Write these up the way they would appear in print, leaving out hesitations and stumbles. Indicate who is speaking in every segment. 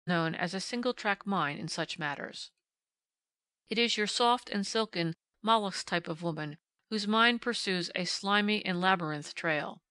Speaker 1: known as a single-track mind in such matters. It is your soft and silken mollusk type of woman whose mind pursues a slimy and labyrinth trail.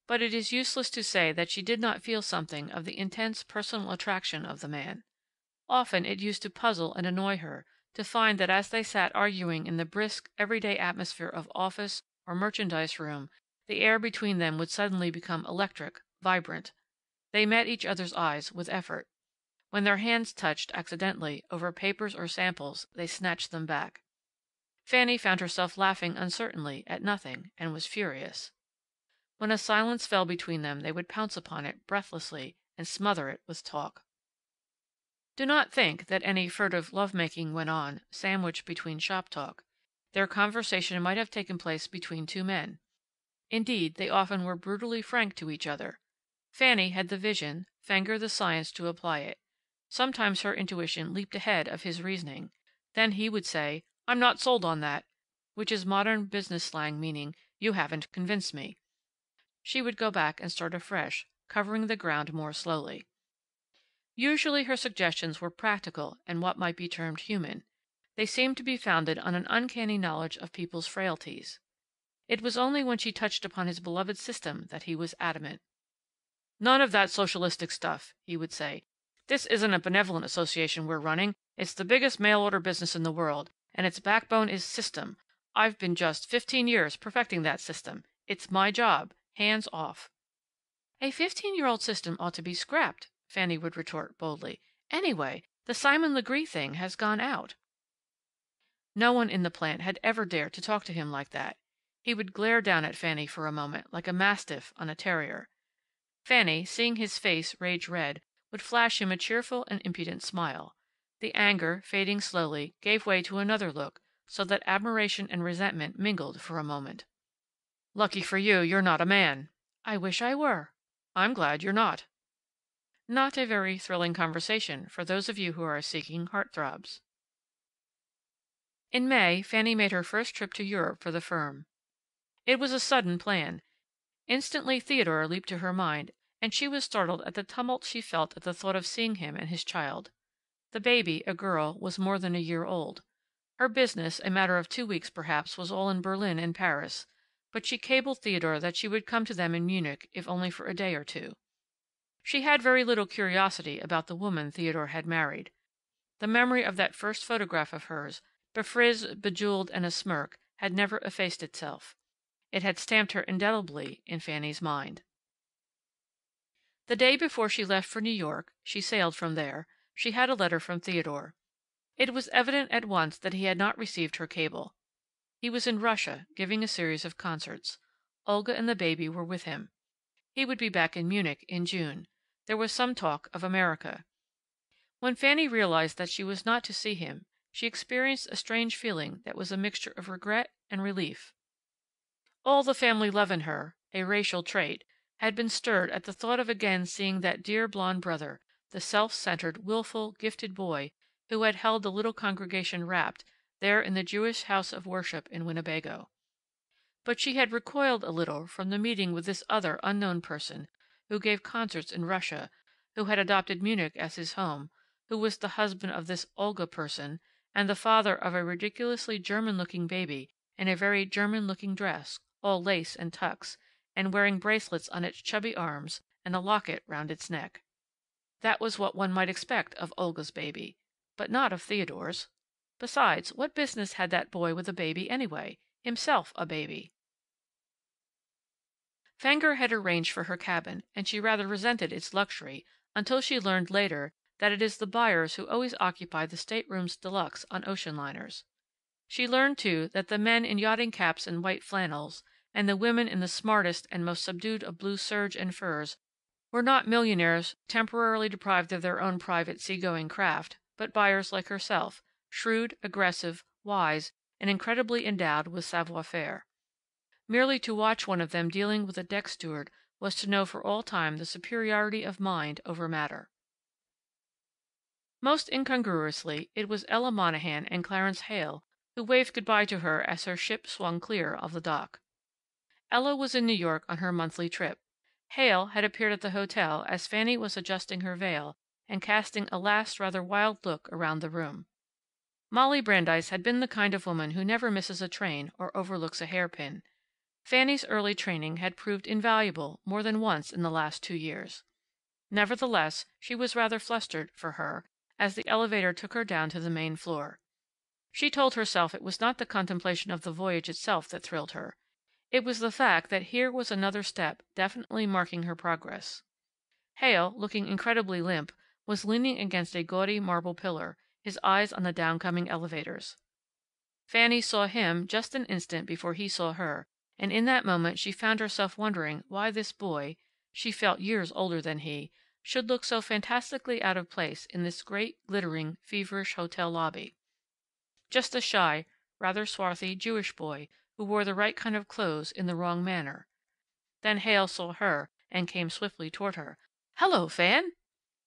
Speaker 1: But it is useless to say that she did not feel something of the intense personal attraction of the man. Often it used to puzzle and annoy her to find that as they sat arguing in the brisk, everyday atmosphere of office or merchandise room, the air between them would suddenly become electric, vibrant. They met each other's eyes with effort. When their hands touched, accidentally, over papers or samples, they snatched them back. Fanny found herself laughing uncertainly at nothing, and was furious. When a silence fell between them they would pounce upon it breathlessly and smother it with talk. Do not think that any furtive love-making went on, sandwiched between shop talk. Their conversation might have taken place between two men. Indeed, they often were brutally frank to each other. Fanny had the vision, Fenger the science to apply it. Sometimes her intuition leaped ahead of his reasoning. Then he would say, "I'm not sold on that," which is modern business slang meaning, "You haven't convinced me." She would go back and start afresh, covering the ground more slowly. Usually her suggestions were practical and what might be termed human. They seemed to be founded on an uncanny knowledge of people's frailties. It was only when she touched upon his beloved system that he was adamant. "None of that socialistic stuff," he would say. "This isn't a benevolent association we're running. It's the biggest mail order business in the world, and its backbone is system. I've been just 15 years perfecting that system. It's my job. Hands off." "A 15-year-old system ought to be scrapped," Fanny would retort boldly. "Anyway, the Simon Legree thing has gone out." No one in the plant had ever dared to talk to him like that. He would glare down at Fanny for a moment, like a mastiff on a terrier. Fanny, seeing his face rage red, would flash him a cheerful and impudent smile. The anger, fading slowly, gave way to another look, so that admiration and resentment mingled for a moment. "Lucky for you, you're not a man." "I wish I were." "I'm glad you're not." Not a very thrilling conversation for those of you who are seeking heartthrobs. In May, Fanny made her first trip to Europe for the firm. It was a sudden plan. Instantly Theodore leaped to her mind, and she was startled at the tumult she felt at the thought of seeing him and his child. The baby, a girl, was more than a year old. Her business, a matter of 2 weeks perhaps, was all in Berlin and Paris, but she cabled Theodore that she would come to them in Munich, if only for a day or two. She had very little curiosity about the woman Theodore had married. The memory of that first photograph of hers, befrizzed, bejeweled, and a smirk, had never effaced itself. It had stamped her indelibly in Fanny's mind. The day before she left for New York she sailed from there she had a letter from Theodore. It was evident at once that he had not received her cable. He was in Russia, giving a series of concerts. Olga and the baby were with him. He would be back in Munich in June. There was some talk of America. When Fanny realized that she was not to see him, she experienced a strange feeling that was a mixture of regret and relief. All the family love in her, a racial trait, had been stirred at the thought of again seeing that dear blond brother, the self-centered, willful, gifted boy who had held the little congregation rapt, there in the Jewish house of worship in Winnebago. But she had recoiled a little from the meeting with this other unknown person, who gave concerts in Russia, who had adopted Munich as his home, who was the husband of this Olga person, and the father of a ridiculously German-looking baby in a very German-looking dress, all lace and tucks, and wearing bracelets on its chubby arms and a locket round its neck. That was what one might expect of Olga's baby, but not of Theodore's. Besides, what business had that boy with a baby anyway? Himself a baby. Fenger had arranged for her cabin, and she rather resented its luxury until she learned later that it is the buyers who always occupy the staterooms de luxe on ocean liners. She learned, too, that the men in yachting caps and white flannels, and the women in the smartest and most subdued of blue serge and furs, were not millionaires temporarily deprived of their own private seagoing craft, but buyers like herself, shrewd, aggressive, wise, and incredibly endowed with savoir-faire. Merely to watch one of them dealing with a deck steward was to know for all time the superiority of mind over matter. Most incongruously, it was Ella Monahan and Clarence Heyl who waved goodbye to her as her ship swung clear of the dock. Ella was in New York on her monthly trip. Heyl had appeared at the hotel as Fanny was adjusting her veil and casting a last rather wild look around the room. Molly Brandeis had been the kind of woman who never misses a train or overlooks a hairpin. Fanny's early training had proved invaluable more than once in the last 2 years. Nevertheless, she was rather flustered, for her, as the elevator took her down to the main floor. She told herself it was not the contemplation of the voyage itself that thrilled her. It was the fact that here was another step definitely marking her progress. Hale, looking incredibly limp, was leaning against a gaudy marble pillar, his eyes on the downcoming elevators. Fanny saw him just an instant before he saw her, and in that moment she found herself wondering why this boy, she felt years older than he, should look so fantastically out of place in this great, glittering, feverish hotel lobby. Just a shy, rather swarthy Jewish boy who wore the right kind of clothes in the wrong manner. Then Hale saw her and came swiftly toward her. "Hello, Fan!"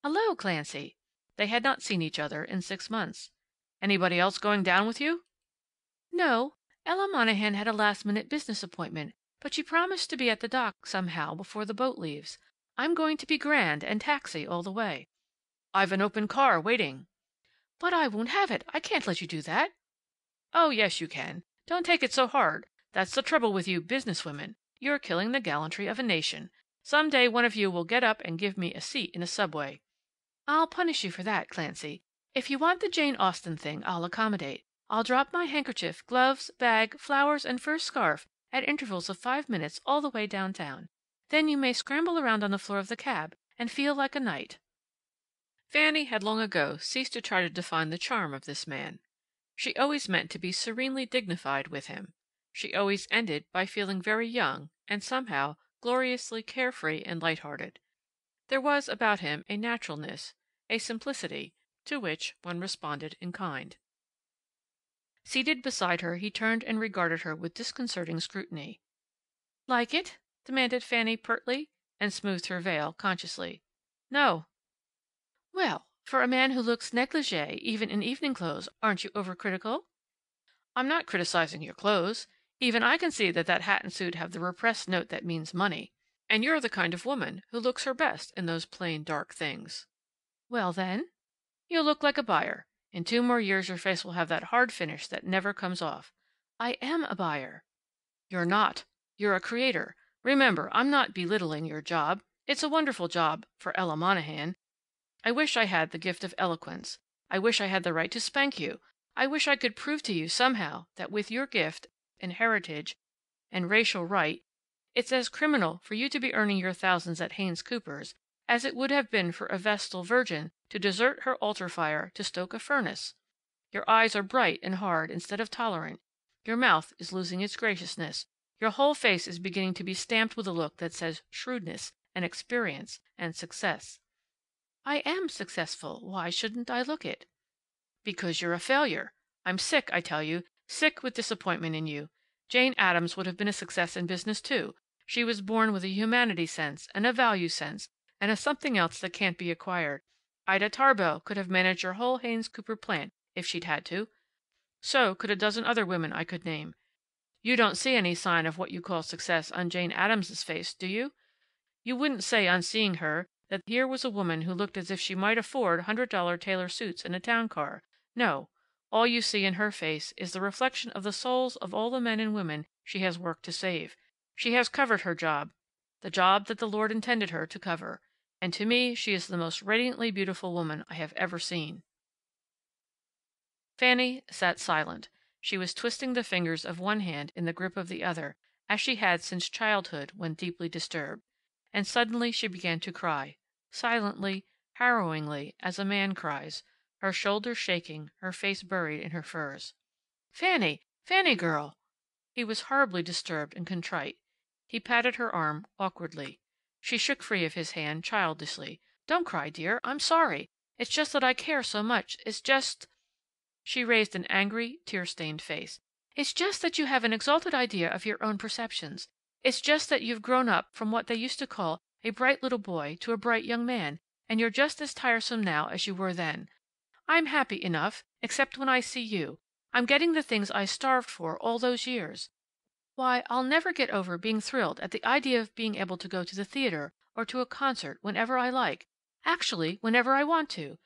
Speaker 1: "Hello, Clancy." They had not seen each other in 6 months. "Anybody else going down with you?" "No. Ella Monahan had a last-minute business appointment, but she promised to be at the dock somehow before the boat leaves. I'm going to be grand and taxi all the way." "I've an open car waiting." "But I won't have it. I can't let you do that." "Oh, yes, you can. Don't take it so hard. That's the trouble with you business women. You're killing the gallantry of a nation. Some day one of you will get up and give me a seat in a subway." "I'll punish you for that, Clancy. If you want the Jane Austen thing, I'll accommodate. I'll drop my handkerchief, gloves, bag, flowers, and fur scarf at intervals of 5 minutes all the way downtown. Then you may scramble around on the floor of the cab and feel like a knight." Fanny had long ago ceased to try to define the charm of this man. She always meant to be serenely dignified with him. She always ended by feeling very young and somehow gloriously carefree and lighthearted. There was about him a naturalness, a simplicity, to which one responded in kind. Seated beside her, he turned and regarded her with disconcerting scrutiny. "Like it?" demanded Fanny pertly, and smoothed her veil consciously. "No." "Well, for a man who looks negligee even in evening clothes, aren't you overcritical?" "I'm not criticizing your clothes. Even I can see that that hat and suit have the repressed note that means money. And you're the kind of woman who looks her best in those plain, dark things." "Well, then?" "You'll look like a buyer. In 2 more years your face will have that hard finish that never comes off." "I am a buyer." "You're not. You're a creator. Remember, I'm not belittling your job. It's a wonderful job for Ella Monahan. I wish I had the gift of eloquence. I wish I had the right to spank you. I wish I could prove to you somehow that with your gift, and heritage, and racial right, it's as criminal for you to be earning your thousands at Haynes Cooper's as it would have been for a Vestal Virgin to desert her altar fire to stoke a furnace. Your eyes are bright and hard instead of tolerant. Your mouth is losing its graciousness. Your whole face is beginning to be stamped with a look that says shrewdness and experience and success." "I am successful. Why shouldn't I look it?" "Because you're a failure. I'm sick, I tell you, sick with disappointment in you. Jane Addams would have been a success in business, too. She was born with a humanity sense, and a value sense, and a something else that can't be acquired. Ida Tarbell could have managed your whole Haynes Cooper plant if she'd had to. So could a dozen other women I could name. You don't see any sign of what you call success on Jane Addams's face, do you? You wouldn't say on seeing her that here was a woman who looked as if she might afford $100 tailor suits in a town car. No. All you see in her face is the reflection of the souls of all the men and women she has worked to save. She has covered her job, the job that the Lord intended her to cover. And to me she is the most radiantly beautiful woman I have ever seen." Fanny sat silent. She was twisting the fingers of one hand in the grip of the other, as she had since childhood when deeply disturbed. And suddenly she began to cry, silently, harrowingly, as a man cries, her shoulders shaking, her face buried in her furs. "Fanny! Fanny girl!" He was horribly disturbed and contrite. He patted her arm awkwardly. She shook free of his hand childishly. "Don't cry, dear. I'm sorry. It's just that I care so much. It's just—" She raised an angry, tear-stained face. "It's just that you have an exalted idea of your own perceptions. It's just that you've grown up from what they used to call a bright little boy to a bright young man, and you're just as tiresome now as you were then. I'm happy enough, except when I see you. I'm getting the things I starved for all those years. Why, I'll never get over being thrilled at the idea of being able to go to the theater or to a concert whenever I like. Actually, whenever I want to.